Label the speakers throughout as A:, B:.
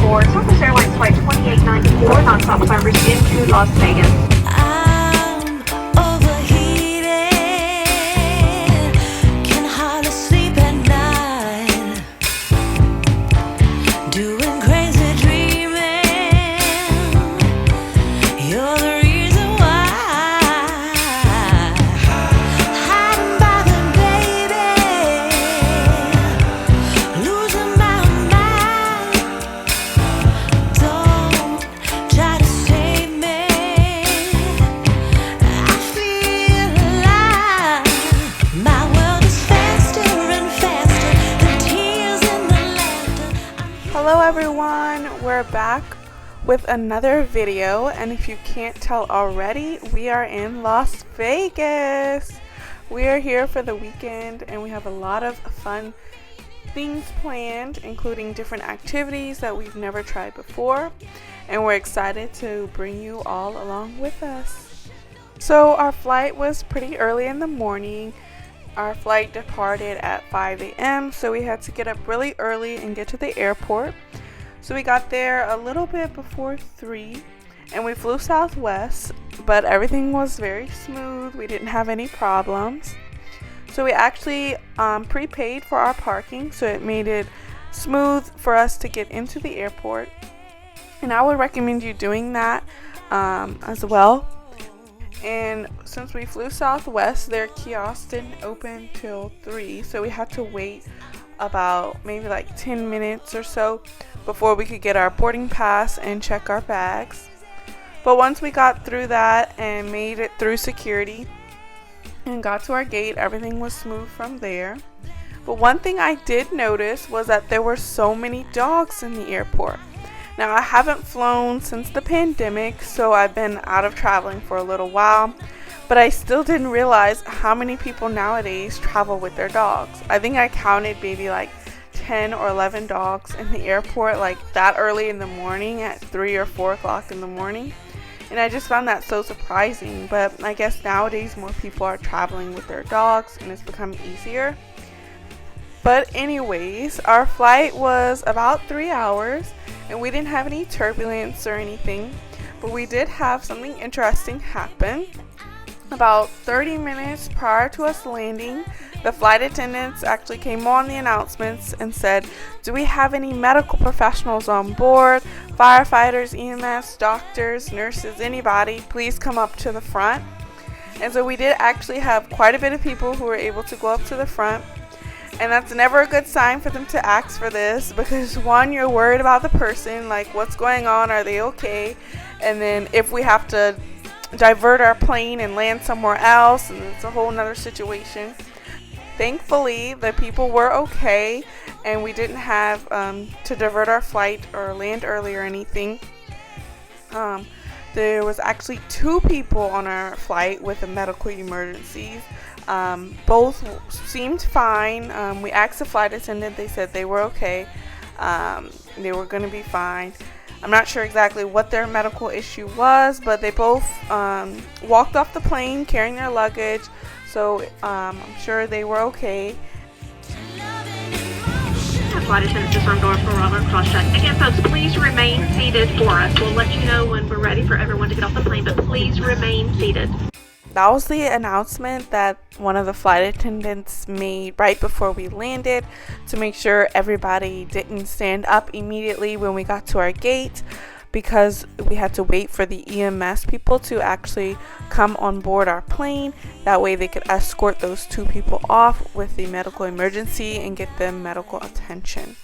A: board Southwest Airlines Flight 2894, nonstop service into Las Vegas.
B: Hello everyone, we're back with another video, and if you can't tell already, we are in Las Vegas. We are here for the weekend and we have a lot of fun things planned, including different activities that we've never tried before, and we're excited to bring you all along with us. So our flight was pretty early in the morning. Our flight departed at 5 a.m. so we had to get up really early and get to the airport. So we got there a little bit before 3 and we flew Southwest, but everything was very smooth. We didn't have any problems. So we actually prepaid for our parking, so it made it smooth for us to get into the airport. And I would recommend you doing that as well. And since we flew Southwest, their kiosks didn't open till 3, so we had to wait about maybe like 10 minutes or so before we could get our boarding pass and check our bags. But once we got through that and made it through security and got to our gate, everything was smooth from there. But one thing I did notice was that there were so many dogs in the airport. Now, I haven't flown since the pandemic, so I've been out of traveling for a little while, but I still didn't realize how many people nowadays travel with their dogs. I think I counted maybe like 10 or 11 dogs in the airport like that early in the morning at 3 or 4 o'clock in the morning, and I just found that so surprising. But I guess nowadays more people are traveling with their dogs and it's become easier. But anyways, our flight was about 3 hours and we didn't have any turbulence or anything, but we did have something interesting happen. About 30 minutes prior to us landing, the flight attendants actually came on the announcements and said, "Do we have any medical professionals on board? Firefighters, EMS, doctors, nurses, anybody, please come up to the front." And so we did actually have quite a bit of people who were able to go up to the front. And that's never a good sign for them to ask for this, because one, you're worried about the person, like what's going on, are they okay? And then if we have to divert our plane and land somewhere else, and it's a whole nother situation. Thankfully, the people were okay and we didn't have to divert our flight or land early or anything. There was actually 2 people on our flight with a medical emergencies. Both seemed fine. We asked the flight attendant, they said they were okay. They were going to be fine. I'm not sure exactly what their medical issue was, but they both walked off the plane carrying their luggage, so I'm sure they were okay.
A: Flight attendants disarmed door for Robert cross-check. Again, folks, please remain seated for us. We'll let you know when we're ready for everyone to get off the plane, but please remain seated.
B: That was the announcement that one of the flight attendants made right before we landed to make sure everybody didn't stand up immediately when we got to our gate, because we had to wait for the EMS people to actually come on board our plane. That way they could escort those 2 people off with the medical emergency and get them medical attention.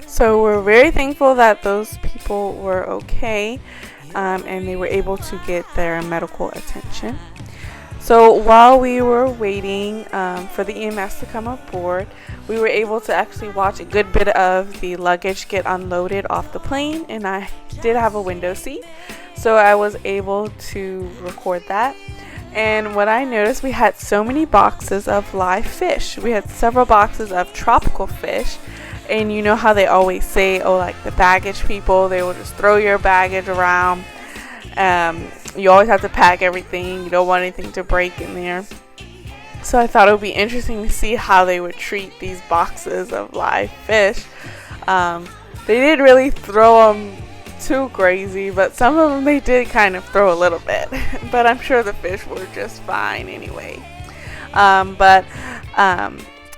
B: So we're very thankful that those people were okay. And they were able to get their medical attention. So while we were waiting for the EMS to come aboard, we were able to actually watch a good bit of the luggage get unloaded off the plane, and I did have a window seat, so I was able to record that. And what I noticed, we had so many boxes of live fish. We had several boxes of tropical fish. And you know how they always say, oh, like the baggage people, they will just throw your baggage around. You always have to pack everything. You don't want anything to break in there. So I thought it would be interesting to see how they would treat these boxes of live fish. They didn't really throw them too crazy, but some of them they did kind of throw a little bit. But I'm sure the fish were just fine anyway.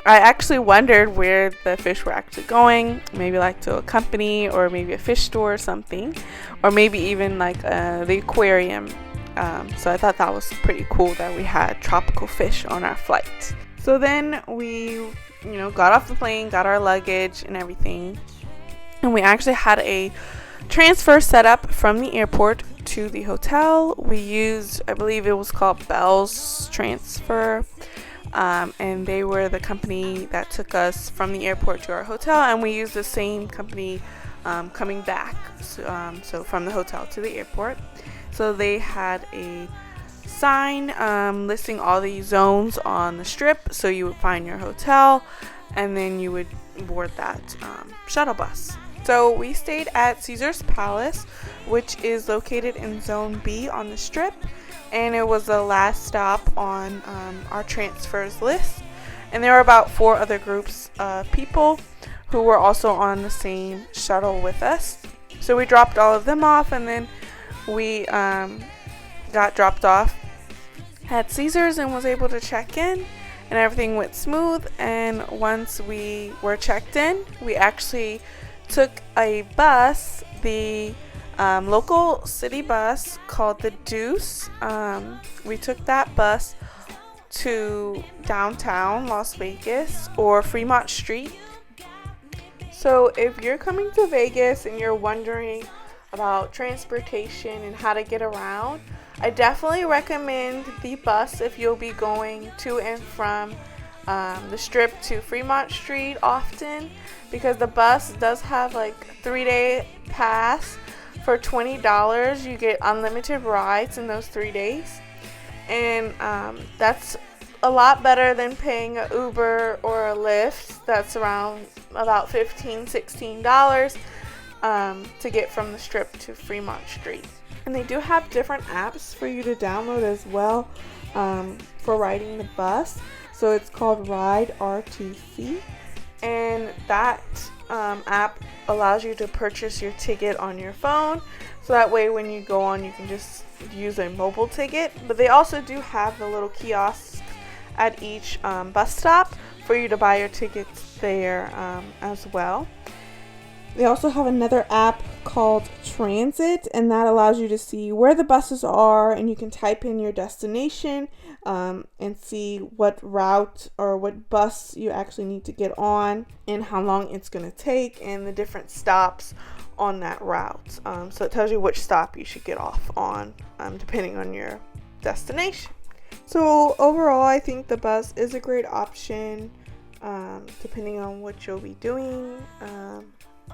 B: I actually wondered where the fish were actually going, maybe like to a company or maybe a fish store or something, or maybe even like the aquarium. So I thought that was pretty cool that we had tropical fish on our flight. So then we, got off the plane, got our luggage and everything, and we actually had a transfer set up from the airport to the hotel. We used, I believe it was called Bell's Transfer. And they were the company that took us from the airport to our hotel, and we used the same company coming back, so from the hotel to the airport. So they had a sign listing all the zones on the strip, so you would find your hotel and then you would board that shuttle bus. So we stayed at Caesar's Palace, which is located in Zone B on the strip, and it was the last stop on our transfers list. And there were about 4 other groups of people who were also on the same shuttle with us. So we dropped all of them off, and then we got dropped off at Caesar's and was able to check in, and everything went smooth. And once we were checked in, we actually took a bus, the local city bus called the Deuce. We took that bus to downtown Las Vegas, or Fremont Street. So if you're coming to Vegas and you're wondering about transportation and how to get around, I definitely recommend the bus if you'll be going to and from the strip to Fremont Street often, because the bus does have like 3-day pass. For $20, you get unlimited rides in those 3 days, and that's a lot better than paying an Uber or a Lyft. That's around about $15-16 to get from the strip to Fremont Street. And they do have different apps for you to download as well for riding the bus. So it's called Ride RTC, and that app allows you to purchase your ticket on your phone, so that way when you go on you can just use a mobile ticket. But they also do have the little kiosks at each bus stop for you to buy your tickets there as well. They also have another app called Transit, and that allows you to see where the buses are, and you can type in your destination and see what route or what bus you actually need to get on and how long it's going to take and the different stops on that route. So it tells you which stop you should get off on depending on your destination. So overall, I think the bus is a great option depending on what you'll be doing,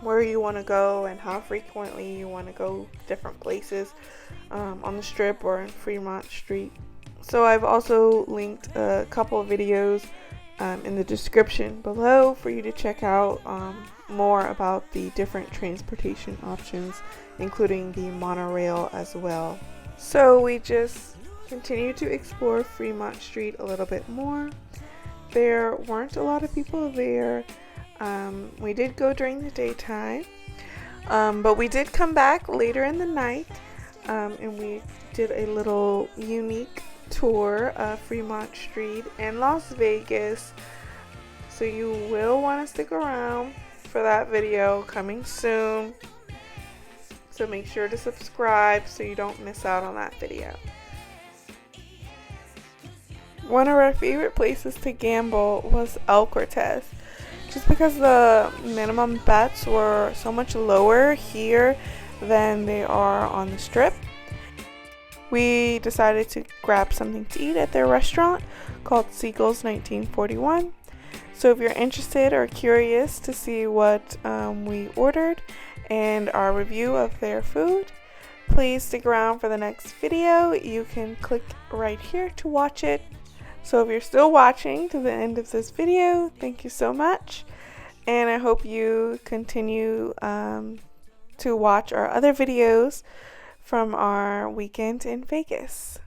B: where you want to go, and how frequently you want to go different places on the strip or in Fremont Street. So I've also linked a couple of videos in the description below for you to check out more about the different transportation options, including the monorail as well. So we just continued to explore Fremont Street a little bit more. There weren't a lot of people there. We did go during the daytime, but we did come back later in the night, and we did a little unique tour of Fremont Street and Las Vegas. So you will want to stick around for that video coming soon. So make sure to subscribe so you don't miss out on that video. One of our favorite places to gamble was El Cortez, just because the minimum bets were so much lower here than they are on the strip. We decided to grab something to eat at their restaurant called Seagull's 1941. So if you're interested or curious to see what we ordered and our review of their food, please stick around for the next video. You can click right here to watch it. So if you're still watching to the end of this video, thank you so much. And I hope you continue to watch our other videos from our weekend in Vegas.